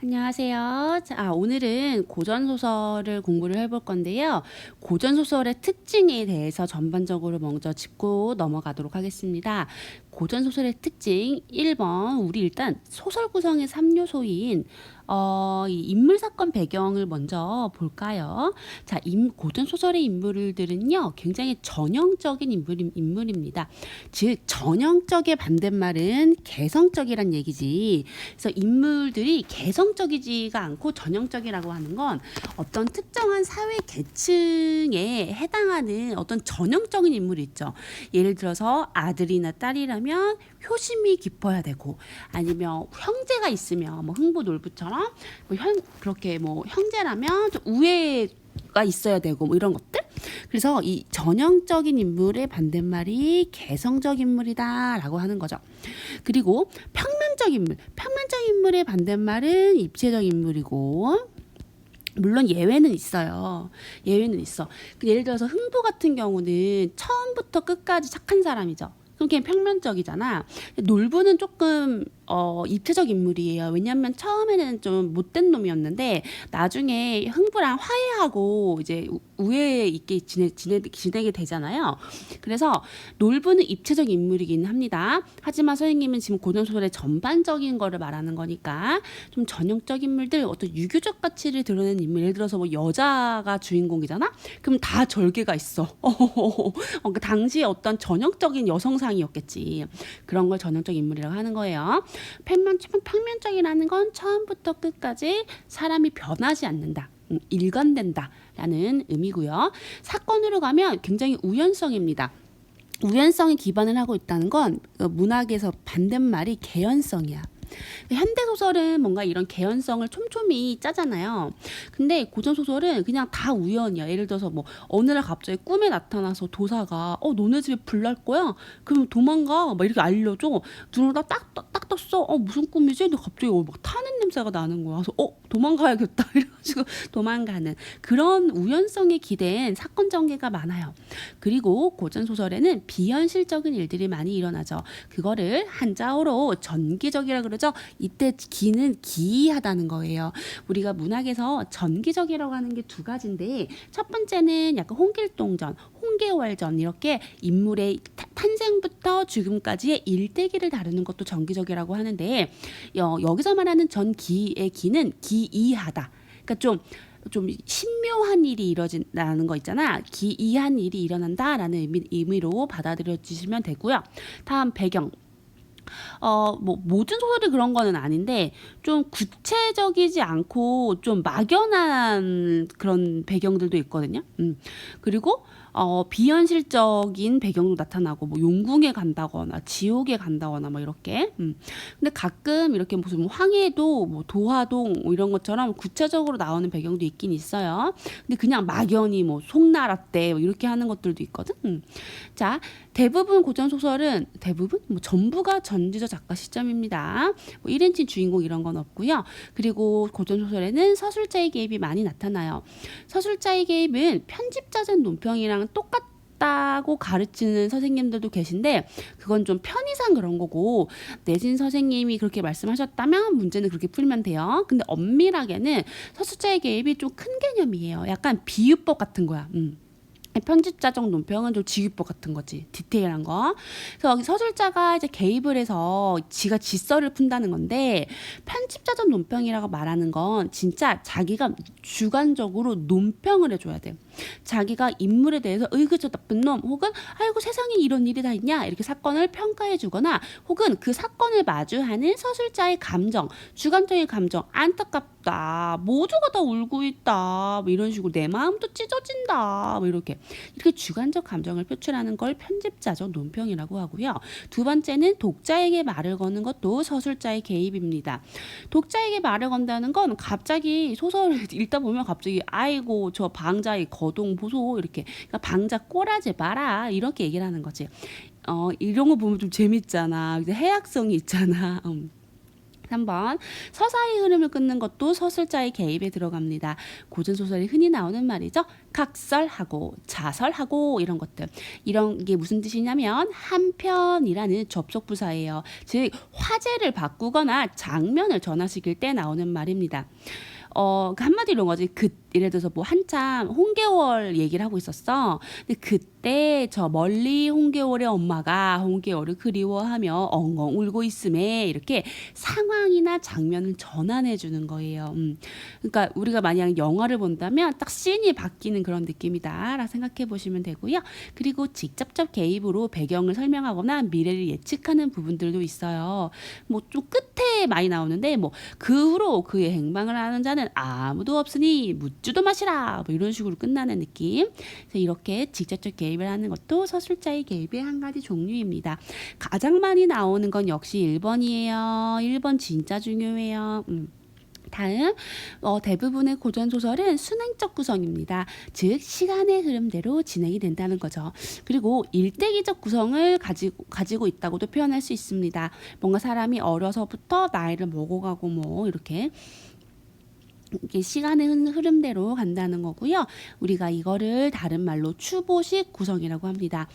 안녕하세요. 오늘은 고전소설을 공부를 해볼 건데요. 고전소설의 특징에 대해서 전반적으로 먼저 짚고 넘어가도록 하겠습니다. 고전소설의 특징 1번, 우리 일단 소설 구성의 3요소인 이 인물 사건 배경을 먼저 볼까요? 자, 고전소설의 인물들은요, 굉장히 전형적인 인물입니다. 즉, 전형적의 반대말은 개성적이란 얘기지. 그래서 인물들이 개성적이지가 않고 전형적이라고 하는 건 어떤 특정한 사회 계층에 해당하는 어떤 전형적인 인물이 있죠. 예를 들어서 아들이나 딸이라면 효심이 깊어야 되고, 아니면 형제가 있으면 뭐 흥부놀부처럼 그렇게 뭐 형제라면 좀 우애가 있어야 되고 뭐 이런 것들. 그래서 이 전형적인 인물의 반대말이 개성적 인물이다라고 하는 거죠. 그리고 평면적 인물의 반대말은 입체적 인물이고, 물론 예외는 있어요. 예외는 있어. 예를 들어서 흥부 같은 경우는 처음부터 끝까지 착한 사람이죠. 그럼 걔 평면적이잖아. 놀부는 조금 입체적 인물이에요. 왜냐하면 처음에는 좀 못된 놈이었는데 나중에 흥부랑 화해하고 이제 우애 있게 지내게 되잖아요. 그래서 놀부는 입체적 인물이긴 합니다. 하지만 선생님은 지금 고전소설의 전반적인 거를 말하는 거니까 좀 전형적 인물들, 어떤 유교적 가치를 드러내는 인물, 예를 들어서 뭐 여자가 주인공이잖아? 그럼 다 절개가 있어. 그 당시에 어떤 전형적인 여성상이었겠지. 그런 걸 전형적 인물이라고 하는 거예요. 평면적이라는 건 처음부터 끝까지 사람이 변하지 않는다. 일관된다 라는 의미고요. 사건으로 가면 굉장히 우연성입니다. 우연성에 기반을 하고 있다는 건 문학에서 반대말이 개연성이야. 현대소설은 뭔가 이런 개연성을 촘촘히 짜잖아요. 근데 고전소설은 그냥 다 우연이야. 예를 들어서 뭐 어느 날 갑자기 꿈에 나타나서 도사가 너네 집에 불 날 거야? 그럼 도망가. 막 이렇게 알려줘. 눈을 딱 떴어. 무슨 꿈이지? 근데 갑자기 막 타는 냄새가 나는 거야. 그래서 도망가야겠다. 이래가지고 도망가는 그런 우연성에 기댄 사건 전개가 많아요. 그리고 고전소설에는 비현실적인 일들이 많이 일어나죠. 그거를 한자어로 전기적이라 그러죠. 이때 기는 기이하다는 거예요. 우리가 문학에서 전기적이라고 하는 게 두 가지인데, 첫 번째는 약간 홍길동전, 홍계월전 이렇게 인물의 탄생부터 죽음까지의 일대기를 다루는 것도 전기적이라고 하는데, 여기서 말하는 전기의 기는 기이하다. 그러니까 좀 신묘한 일이 이뤄진다는 거 있잖아. 기이한 일이 일어난다라는 의미로 받아들여 주시면 되고요. 다음 배경. 뭐 모든 소설이 그런 거는 아닌데 좀 구체적이지 않고 좀 막연한 그런 배경들도 있거든요. 그리고 비현실적인 배경도 나타나고, 뭐 용궁에 간다거나 지옥에 간다거나 뭐 이렇게. 근데 가끔 이렇게 무슨 황해도 뭐 도화동 뭐 이런 것처럼 구체적으로 나오는 배경도 있긴 있어요. 근데 그냥 막연히 뭐 송나라 때 뭐 이렇게 하는 것들도 있거든. 자, 대부분 뭐 전부가 전지적 작가 시점입니다. 뭐 1인칭 주인공 이런 건 없고요. 그리고 고전소설에는 서술자의 개입이 많이 나타나요. 서술자의 개입은 편집자적 논평이랑 똑같다고 가르치는 선생님들도 계신데, 그건 좀 편의상 그런 거고, 내신 선생님이 그렇게 말씀하셨다면 문제는 그렇게 풀면 돼요. 근데 엄밀하게는 서술자의 개입이 좀 큰 개념이에요. 약간 비유법 같은 거야. 편집자적 논평은 좀 지휘법 같은 거지. 디테일한 거. 그래서 여기 서술자가 이제 개입을 해서 지가 지서를 푼다는 건데, 편집자적 논평이라고 말하는 건 진짜 자기가 주관적으로 논평을 해줘야 돼. 자기가 인물에 대해서 으이그 저 나쁜 놈, 혹은 아이고 세상에 이런 일이 다 있냐, 이렇게 사건을 평가해 주거나, 혹은 그 사건을 마주하는 서술자의 감정, 주관적인 감정, 안타깝다, 모두가 다 울고 있다, 뭐 이런 식으로 내 마음도 찢어진다, 뭐 이렇게 주관적 감정을 표출하는 걸 편집자적 논평이라고 하고요. 두 번째는 독자에게 말을 거는 것도 서술자의 개입입니다. 독자에게 말을 건다는 건 갑자기 소설을 읽다 보면 갑자기 아이고 저 방자의 거동 보소, 이렇게, 그러니까 방자 꼬라지 마라, 이렇게 얘기를 하는 거지. 이런 거 보면 좀 재밌잖아. 해학성이 있잖아. 3번 서사의 흐름을 끊는 것도 서술자의 개입에 들어갑니다. 고전소설에 흔히 나오는 말이죠. 각설하고 자설하고 이런 것들. 이런 게 무슨 뜻이냐면 한편이라는 접속부사예요. 즉 화제를 바꾸거나 장면을 전환시킬 때 나오는 말입니다. 그 한마디로 이런 거지. 예를 들어서 뭐 한참 홍계월 얘기를 하고 있었어. 근데 그때 저 멀리 홍계월의 엄마가 홍계월을 그리워하며 엉엉 울고 있음에 이렇게 상황이나 장면을 전환해 주는 거예요. 그러니까 우리가 만약 영화를 본다면 딱 씬이 바뀌는 그런 느낌이다라고 생각해 보시면 되고요. 그리고 직접적 개입으로 배경을 설명하거나 미래를 예측하는 부분들도 있어요. 뭐 좀 끝에 많이 나오는데 뭐 그 후로 그의 행방을 아는 자는 아무도 없으니 묻지도 마시라 뭐 이런 식으로 끝나는 느낌. 그래서 이렇게 직접적 개입을 하는 것도 서술자의 개입의 한 가지 종류입니다. 가장 많이 나오는 건 역시 1번이에요. 1번 진짜 중요해요. 다음 대부분의 고전소설은 순행적 구성입니다. 즉 시간의 흐름대로 진행이 된다는 거죠. 그리고 일대기적 구성을 가지고 있다고도 표현할 수 있습니다. 뭔가 사람이 어려서부터 나이를 먹어가고 뭐 이렇게 시간의 흐름대로 간다는 거고요. 우리가 이거를 다른 말로 추보식 구성이라고 합니다.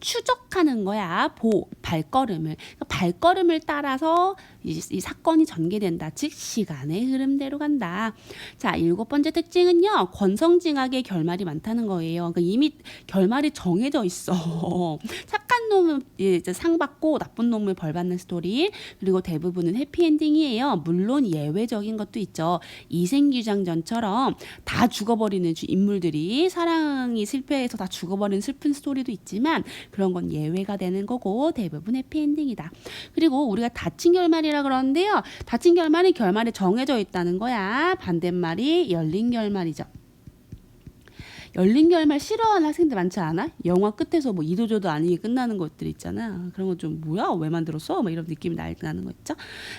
추적하는 거야. 발걸음을. 그러니까 발걸음을 따라서 이 사건이 전개된다. 즉 시간의 흐름대로 간다. 자, 7번째 특징은요. 권성징악의 결말이 많다는 거예요. 그러니까 이미 결말이 정해져 있어. 착한 놈은 이제 상 받고 나쁜 놈을 벌 받는 스토리. 그리고 대부분은 해피엔딩이에요. 물론 예외적인 것도 있죠. 이생규장전처럼 다 죽어버리는 인물들이 사랑이 실패해서 다 죽어버리는 슬픈 스토리도 있지만 그런 건 예외가 되는 거고 대부분 해피엔딩이다. 그리고 우리가 닫힌 결말이라 그러는데요. 닫힌 결말이 정해져 있다는 거야. 반대말이 열린 결말이죠. 열린 결말 싫어하는 학생들 많지 않아? 영화 끝에서 뭐 이도저도 아니게 끝나는 것들 있잖아. 그런 건 좀 뭐야? 왜 만들었어? 뭐 이런 느낌이 나는 거 있죠.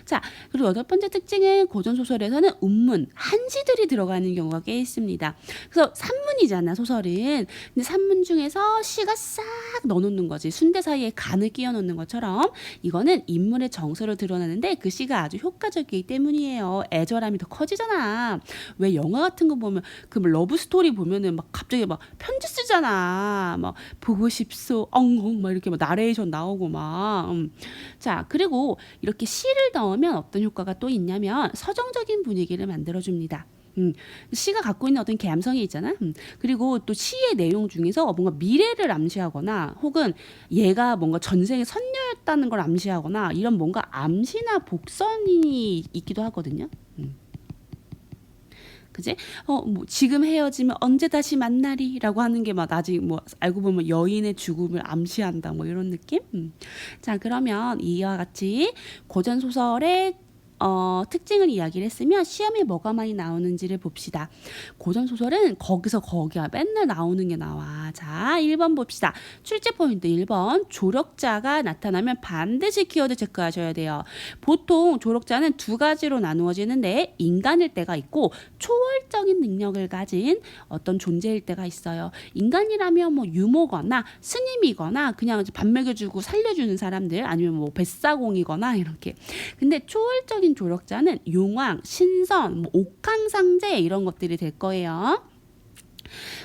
자, 그리고 8번째 특징은 고전소설에서는 운문, 한지들이 들어가는 경우가 꽤 있습니다. 그래서 산문이잖아, 소설은. 근데 산문 중에서 시가 싹 넣어놓는 거지. 순대 사이에 간을 끼워 넣는 것처럼 이거는 인물의 정서를 드러내는데 그 시가 아주 효과적이기 때문이에요. 애절함이 더 커지잖아. 왜 영화 같은 거 보면 그 러브 스토리 보면은 막 갑자기 막 편지 쓰잖아. 막 보고 싶소 엉엉 막 이렇게 막 나레이션 나오고 막. 자, 그리고 이렇게 시를 넣으면 어떤 효과가 또 있냐면 서정적인 분위기를 만들어줍니다. 시가 갖고 있는 어떤 감성이 있잖아. 그리고 또 시의 내용 중에서 뭔가 미래를 암시하거나 혹은 얘가 뭔가 전생의 선녀였다는 걸 암시하거나 이런 뭔가 암시나 복선이 있기도 하거든요. 그지? 뭐 지금 헤어지면 언제 다시 만나리라고 하는 게 막 아직 뭐 알고 보면 여인의 죽음을 암시한다 뭐 이런 느낌? 자, 그러면 이와 같이 고전 소설의 특징을 이야기를 했으면 시험에 뭐가 많이 나오는지를 봅시다. 고전소설은 거기서 거기야 맨날 나오는 게 나와. 자, 1번 봅시다. 출제 포인트 1번. 조력자가 나타나면 반드시 키워드 체크하셔야 돼요. 보통 조력자는 두 가지로 나누어지는데 인간일 때가 있고 초월적인 능력을 가진 어떤 존재일 때가 있어요. 인간이라면 뭐 유모거나 스님이거나 그냥 밥 먹여주고 살려주는 사람들 아니면 뭐 뱃사공이거나 이렇게. 근데 초월적인 조력자는 용왕, 신선, 뭐 옥황상제 이런 것들이 될 거예요.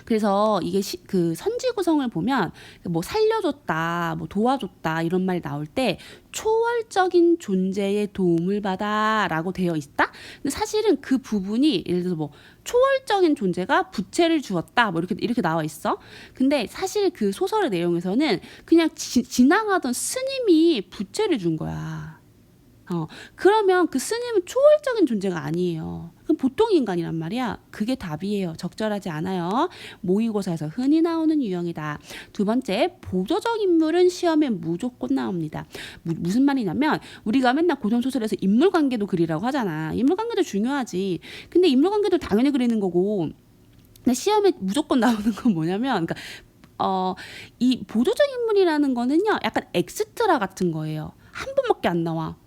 그래서 이게 그 선지 구성을 보면 뭐 살려줬다, 뭐 도와줬다 이런 말이 나올 때 초월적인 존재의 도움을 받아라고 되어 있다. 근데 사실은 그 부분이 예를 들어서 뭐 초월적인 존재가 부채를 주었다, 뭐 이렇게 나와 있어. 근데 사실 그 소설의 내용에서는 그냥 지나가던 스님이 부채를 준 거야. 그러면 그 스님은 초월적인 존재가 아니에요. 그럼 보통 인간이란 말이야. 그게 답이에요. 적절하지 않아요. 모의고사에서 흔히 나오는 유형이다. 두 번째, 보조적 인물은 시험에 무조건 나옵니다. 무슨 말이냐면 우리가 맨날 고전소설에서 인물관계도 그리라고 하잖아. 인물관계도 중요하지. 근데 인물관계도 당연히 그리는 거고 근데 시험에 무조건 나오는 건 뭐냐면 그러니까 이 보조적 인물이라는 거는요. 약간 엑스트라 같은 거예요. 한 번밖에 안 나와.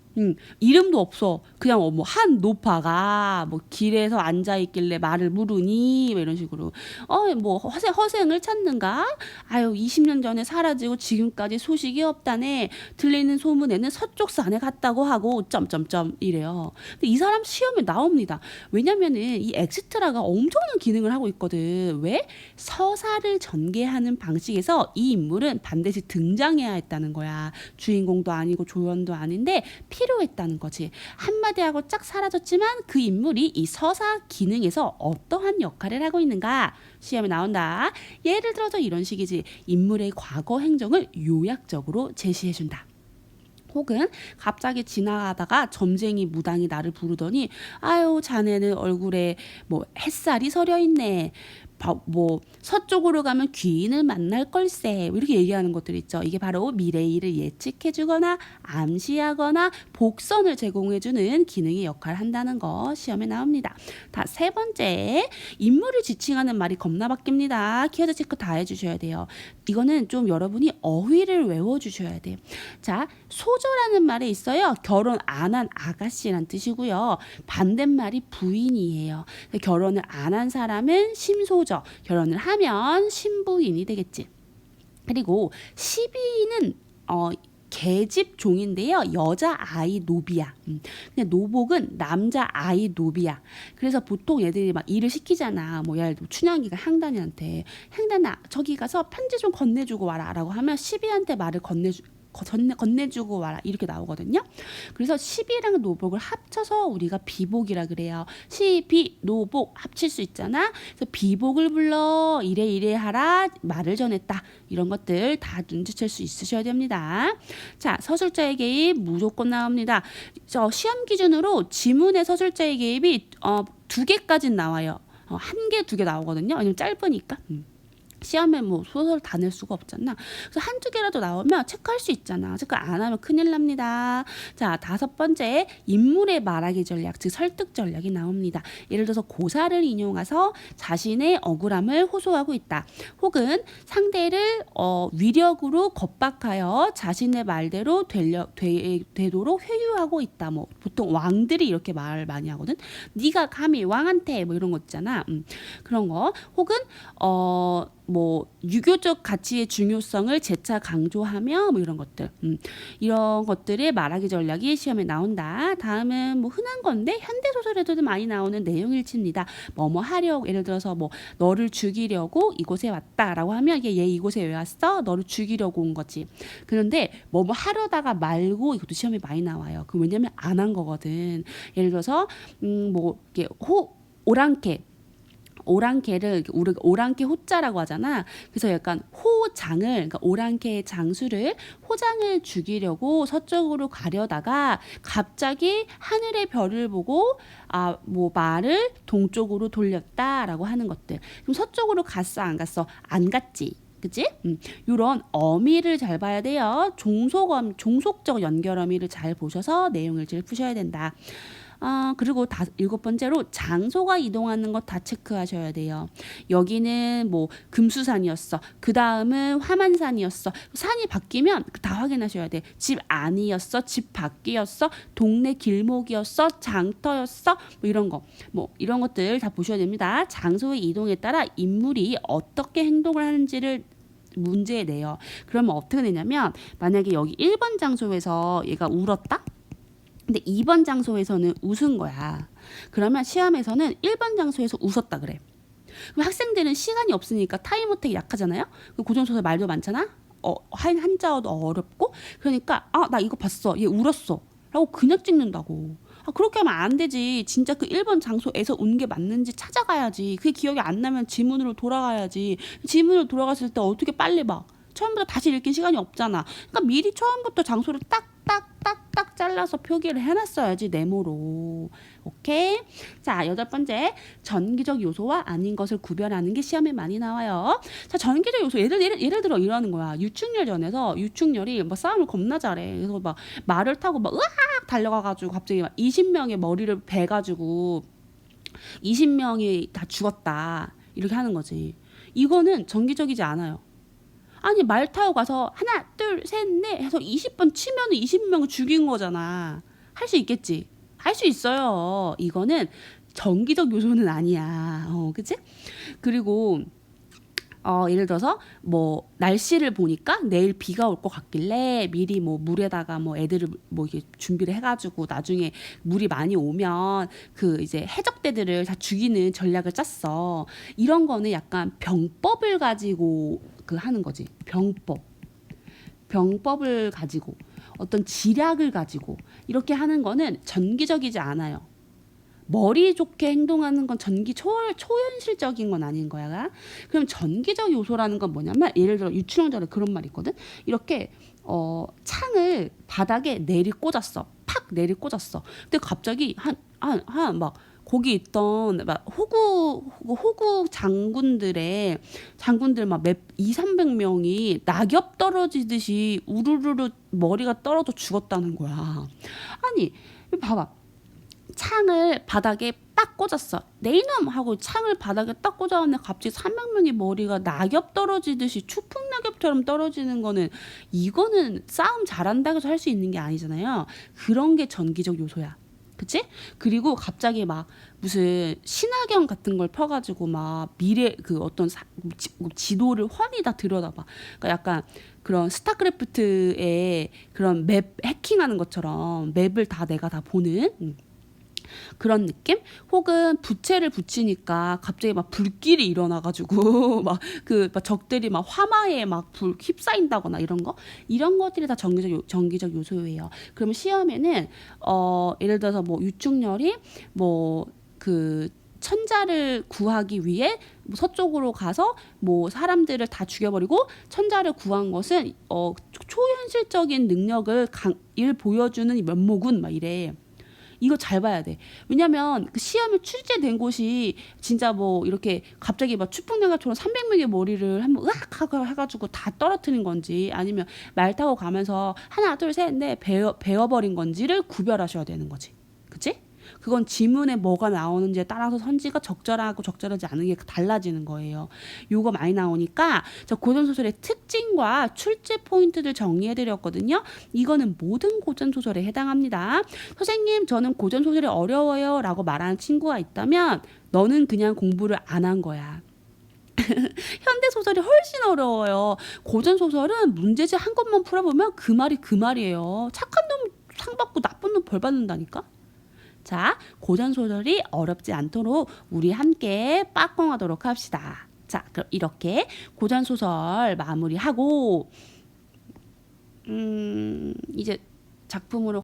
이름도 없어. 그냥 뭐 한 노파가 뭐 길에서 앉아 있길래 말을 물으니 뭐 이런 식으로 뭐 허생을 찾는가? 아유 20년 전에 사라지고 지금까지 소식이 없다네. 들리는 소문에는 서쪽 산에 갔다고 하고 점점점 이래요. 근데 이 사람 시험에 나옵니다. 왜냐면은 이 엑스트라가 엄청난 기능을 하고 있거든. 왜? 서사를 전개하는 방식에서 이 인물은 반드시 등장해야 했다는 거야. 주인공도 아니고 조연도 아닌데 필요했다는 거지. 한마디 하고 쫙 사라졌지만 그 인물이 이 서사 기능에서 어떠한 역할을 하고 있는가 시험에 나온다. 예를 들어서 이런 식이지. 인물의 과거 행정을 요약적으로 제시해준다. 혹은 갑자기 지나가다가 점쟁이 무당이 나를 부르더니 아유 자네는 얼굴에 뭐 햇살이 서려 있네. 뭐 서쪽으로 가면 귀인을 만날 걸세 이렇게 얘기하는 것들 있죠. 이게 바로 미래의 일을 예측해주거나 암시하거나 복선을 제공해주는 기능의 역할을 한다는 거 시험에 나옵니다. 세 번째, 인물을 지칭하는 말이 겁나 바뀝니다. 키워드 체크 다 해주셔야 돼요. 이거는 좀 여러분이 어휘를 외워주셔야 돼요. 자, 소저라는 말에 있어요. 결혼 안 한 아가씨란 뜻이고요. 반대말이 부인이에요. 결혼을 안 한 사람은 심소저, 결혼을 하면 신부인이 되겠지. 그리고 시비는 계집 종인데요. 여자 아이 노비야. 근데 노복은 남자 아이 노비야. 그래서 보통 얘들이 막 일을 시키잖아. 뭐 예를 들어 춘향이가 향단이한테 향단아 저기 가서 편지 좀 건네주고 와라라고 하면 시비한테 말을 건네주고 와라 이렇게 나오거든요. 그래서 시비랑 노복을 합쳐서 우리가 비복이라 그래요. 시비 노복 합칠 수 있잖아. 그래서 비복을 불러 이래 하라 말을 전했다. 이런 것들 다 눈치챌 수 있으셔야 됩니다. 자, 서술자의 개입 무조건 나옵니다. 시험 기준으로 지문의 서술자의 개입이 2개까지는 나와요. 1개, 2개 나오거든요. 왜냐면 짧으니까. 시험에 뭐 소설 다 낼 수가 없잖아. 그래서 한두 개라도 나오면 체크할 수 있잖아. 체크 안 하면 큰일 납니다. 자, 5번째, 인물의 말하기 전략, 즉 설득 전략이 나옵니다. 예를 들어서 고사를 인용해서 자신의 억울함을 호소하고 있다. 혹은 상대를 위력으로 겁박하여 자신의 말대로 되도록 회유하고 있다. 뭐 보통 왕들이 이렇게 말을 많이 하거든. 네가 감히 왕한테 뭐 이런 거 있잖아. 그런 거. 혹은 뭐 유교적 가치의 중요성을 재차 강조하며 뭐 이런 것들 이런 것들의 말하기 전략이 시험에 나온다. 다음은 뭐 흔한 건데 현대 소설에도 많이 나오는 내용일치입니다. 뭐뭐 하려고 예를 들어서 뭐 너를 죽이려고 이곳에 왔다라고 하면 얘 이곳에 왜 왔어? 너를 죽이려고 온 거지. 그런데 뭐뭐 하려다가 말고 이것도 시험에 많이 나와요. 그 왜냐면 안 한 거거든. 예를 들어서 뭐 이게 오랑캐를 우리가 오랑캐 호자라고 하잖아. 그래서 약간 호장을 그러니까 오랑캐의 장수를 호장을 죽이려고 서쪽으로 가려다가 갑자기 하늘의 별을 보고 뭐 말을 동쪽으로 돌렸다라고 하는 것들. 그럼 서쪽으로 갔어 안 갔어? 안 갔지. 그치? 이런 어미를 잘 봐야 돼요. 종속적 연결 어미를 잘 보셔서 내용일지를 푸셔야 된다. 그리고 7번째로 장소가 이동하는 것 다 체크하셔야 돼요. 여기는 뭐 금수산이었어. 그 다음은 화만산이었어. 산이 바뀌면 다 확인하셔야 돼. 집 안이었어. 집 밖이었어. 동네 길목이었어. 장터였어. 뭐 이런 거. 뭐 이런 것들 다 보셔야 됩니다. 장소의 이동에 따라 인물이 어떻게 행동을 하는지를 문제에 내요. 그러면 어떻게 되냐면 만약에 여기 1번 장소에서 얘가 울었다? 근데 2번 장소에서는 웃은 거야. 그러면 시험에서는 1번 장소에서 웃었다 그래. 그럼 학생들은 시간이 없으니까 타임어택이 약하잖아요. 고전소설 말도 많잖아. 한자어도 어렵고. 그러니까 나 이거 봤어. 얘 울었어. 라고 그냥 찍는다고. 그렇게 하면 안 되지. 진짜 그 1번 장소에서 운 게 맞는지 찾아가야지. 그게 기억이 안 나면 지문으로 돌아가야지. 지문으로 돌아갔을 때 어떻게 빨리 봐. 처음부터 다시 읽긴 시간이 없잖아. 그러니까 미리 처음부터 장소를 딱딱딱딱 잘라서 표기를 해놨어야지 네모로. 오케이? 자, 8번째, 전기적 요소와 아닌 것을 구별하는 게 시험에 많이 나와요. 자, 전기적 요소 예를 들어 이러는 거야. 유충렬전에서 유충렬이 뭐 싸움을 겁나 잘해. 그래서 막 말을 타고 막 으악 달려가가지고 갑자기 막 20명의 머리를 베가지고 20명이 다 죽었다 이렇게 하는 거지. 이거는 전기적이지 않아요. 아니 말 타고 가서 하나 둘 셋 넷 해서 20번 치면 20명을 죽인 거잖아. 할 수 있겠지. 할 수 있어요. 이거는 정기적 요소는 아니야. 그치? 그리고 예를 들어서 뭐 날씨를 보니까 내일 비가 올 것 같길래 미리 뭐 물에다가 뭐 애들을 뭐 이렇게 준비를 해가지고 나중에 물이 많이 오면 그 이제 해적대들을 다 죽이는 전략을 짰어. 이런 거는 약간 병법을 가지고 그 하는 거지. 병법을 가지고 어떤 지략을 가지고 이렇게 하는 거는 전기적이지 않아요. 머리 좋게 행동하는 건 초현실적인 건 아닌 거야. 그럼 전기적 요소라는 건 뭐냐면 예를 들어 유치원절에 그런 말이 있거든. 이렇게 창을 바닥에 내리꽂았어. 팍 내리꽂았어. 근데 갑자기 한 막 거기 있던 막 호구 장군들 막 200~300명이 낙엽 떨어지듯이 우르르르 머리가 떨어져 죽었다는 거야. 아니 봐봐. 창을 바닥에 딱 꽂았어. 내 이놈 하고 창을 바닥에 딱 꽂았는데 갑자기 300명의 머리가 낙엽 떨어지듯이 추풍 낙엽처럼 떨어지는 거는 이거는 싸움 잘한다고 해서 할 수 있는 게 아니잖아요. 그런 게 전기적 요소야. 그치? 그리고 갑자기 막 무슨 신화경 같은 걸 펴가지고 막 미래 그 어떤 지도를 훤히 다 들여다봐. 그러니까 약간 그런 스타크래프트의 그런 맵 해킹하는 것처럼 맵을 다 내가 다 보는 그런 느낌? 혹은 부채를 붙이니까 갑자기 막 불길이 일어나가지고 막 막 적들이 막 화마에 막 불 휩싸인다거나 이런 것들이 다 전기적 요소예요. 그러면 시험에는 예를 들어서 뭐 유충렬이 뭐 그 천자를 구하기 위해 뭐 서쪽으로 가서 뭐 사람들을 다 죽여버리고 천자를 구한 것은 초현실적인 능력을 보여주는 면모군 막 이래. 이거 잘 봐야 돼. 왜냐면 그 시험에 출제된 곳이 진짜 뭐 이렇게 갑자기 막 추풍내가처럼 300명의 머리를 한번 으악 해가지고 다 떨어뜨린 건지 아니면 말 타고 가면서 하나 둘 셋 넷 베어버린 건지를 구별하셔야 되는 거지. 그치? 그건 지문에 뭐가 나오는지에 따라서 선지가 적절하고 적절하지 않은 게 달라지는 거예요. 요거 많이 나오니까 저 고전소설의 특징과 출제 포인트들 정리해드렸거든요. 이거는 모든 고전소설에 해당합니다. 선생님 저는 고전소설이 어려워요 라고 말하는 친구가 있다면 너는 그냥 공부를 안 한 거야. 현대 소설이 훨씬 어려워요. 고전 소설은 문제집 한 것만 풀어보면 그 말이 그 말이에요. 착한 놈 상 받고 나쁜 놈 벌 받는다니까. 자, 고전 소설이 어렵지 않도록 우리 함께 빠꽁하도록 합시다. 자, 그럼 이렇게 고전 소설 마무리하고 이제 작품으로